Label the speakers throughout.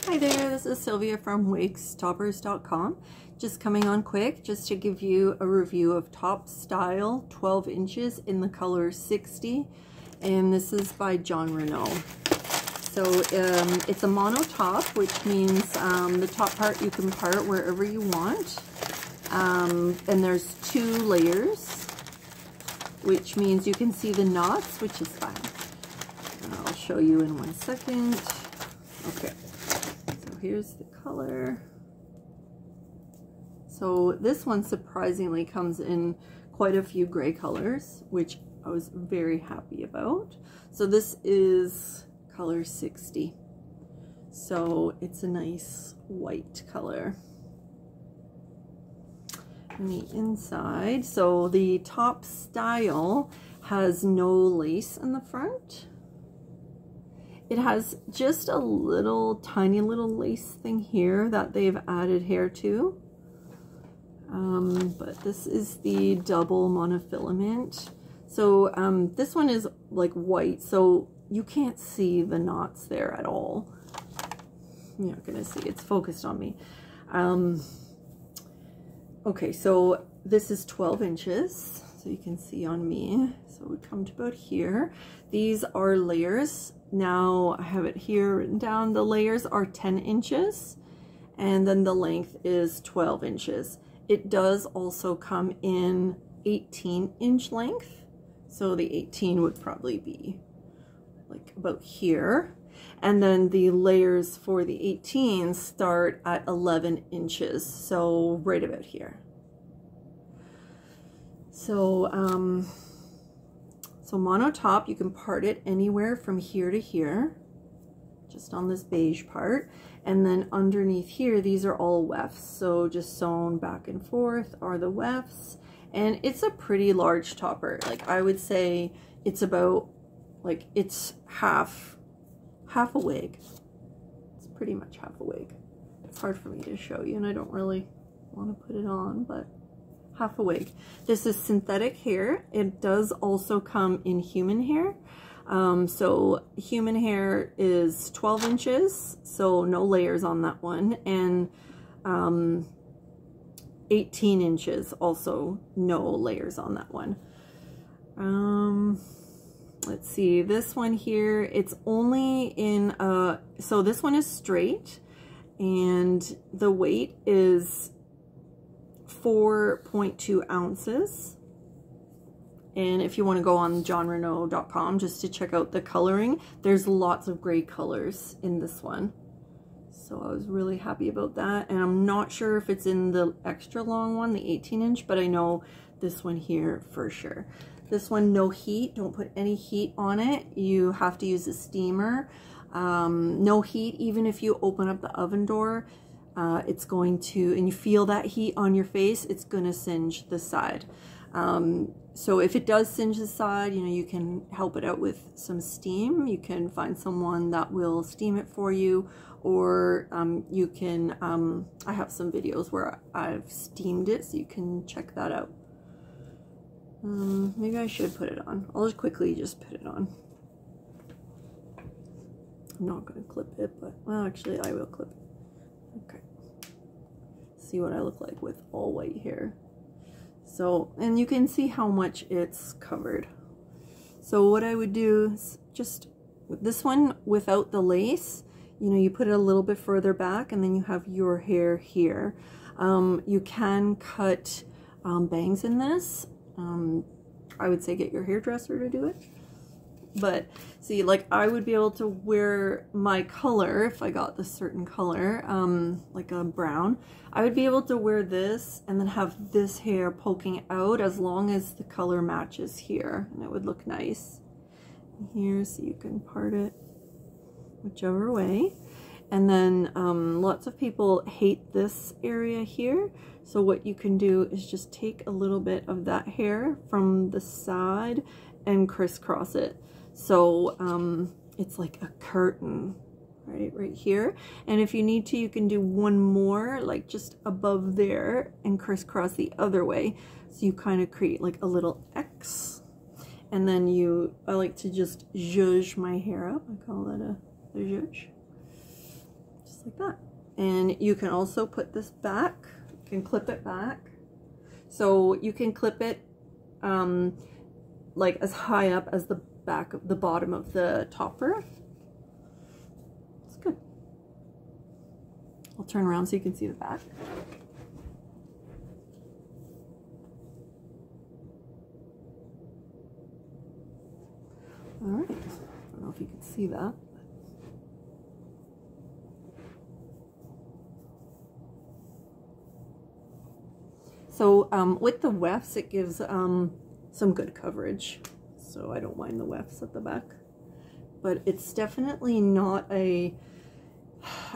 Speaker 1: Hi there, this is Sylvia from WiggsToppers.com. Just coming on quick just to give you a review of Top Style 12 inches in the color 60, and this is by Jon Renau. So it's a mono top, which means the top part you can part wherever you want, and there's 2 layers, which means you can see the knots, which is fine. And I'll show you in 1 second. Okay. Here's the color. So this one surprisingly comes in quite a few gray colors, which I was very happy about. So this is color 60. So it's a nice white color. And the inside, so the Top Style has no lace in the front. It has just a little tiny little lace thing here that they've added hair to. But this is the double monofilament. So this one is like white, so you can't see the knots there at all. You're not gonna see, it's focused on me. Okay, so this is 12 inches, so you can see on me. So we come to about here. These are layers. Now I have it here written down. The layers are 10 inches and then the length is 12 inches. It does also come in 18-inch length. So the 18 would probably be like about here. And then the layers for the 18 start at 11 inches. So right about here. So, so mono top, you can part it anywhere from here to here, just on this beige part. And then underneath here, these are all wefts. So just sewn back and forth are the wefts. And it's a pretty large topper. Like I would say it's about, like it's half a wig. It's pretty much half a wig. It's hard for me to show you and I don't really want to put it on, but half a wig. This is synthetic hair. It does also come in human hair. So human hair is 12 inches, so no layers on that one. And 18 inches, also no layers on that one. Let's see, this one here, it's only in, so this one is straight and the weight is 4.2 ounces. And if you want to go on jonrenau.com just to check out the coloring, there's lots of gray colors in this one. So I was really happy about that. And I'm not sure if it's in the extra long one, the 18-inch, but I know this one here for sure. This one, no heat. Don't put any heat on it. You have to use a steamer. No heat, even if you open up the oven door. It's going to, and you feel that heat on your face, it's going to singe the side. So if it does singe the side, you know, you can help it out with some steam. You can find someone that will steam it for you, or you can, I have some videos where I've steamed it, so you can check that out. Maybe I should put it on. I'll just quickly just put it on. I'm not going to clip it, but, well, actually I will clip it. Okay. See what I look like with all white hair. So, and you can see how much it's covered. So what I would do is just with this one without the lace, you know, you put it a little bit further back and then you have your hair here. You can cut bangs in this. I would say get your hairdresser to do it. But see, like I would be able to wear my color, if I got this certain color, like a brown, I would be able to wear this and then have this hair poking out as long as the color matches here, and it would look nice. Here, so you can part it whichever way. And then lots of people hate this area here. So what you can do is just take a little bit of that hair from the side and crisscross it. So it's like a curtain, right here. And if you need to, you can do one more, like just above there, and crisscross the other way. So you kind of create like a little X. And then I like to just zhuzh my hair up. I call that a zhuzh. Just like that. And you can also put this back, you can clip it back. So you can clip it like as high up as the back of the bottom of the topper. It's good. I'll turn around so you can see the back. All right, I don't know if you can see that. So with the wefts, it gives some good coverage. So I don't mind the wefts at the back. But it's definitely not a,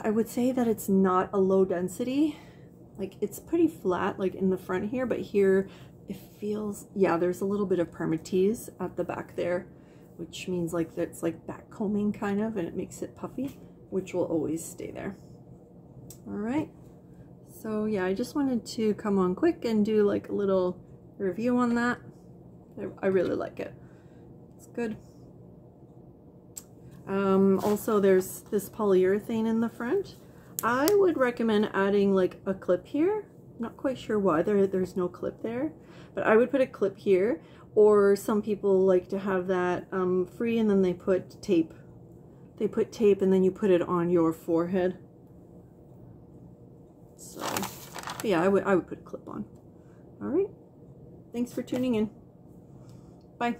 Speaker 1: I would say that it's not a low density. Like it's pretty flat like in the front here, but here it feels, yeah, there's a little bit of permatease at the back there, which means like that's like back combing kind of, and it makes it puffy, which will always stay there. All right. So yeah, I just wanted to come on quick and do like a little review on that. I really like it. It's good. Also, there's this polyurethane in the front. I would recommend adding like a clip here. I'm not quite sure why there's no clip there, but I would put a clip here. Or some people like to have that free, and then they put tape. They put tape and then you put it on your forehead. So yeah, I would put a clip on. All right. Thanks for tuning in. Bye.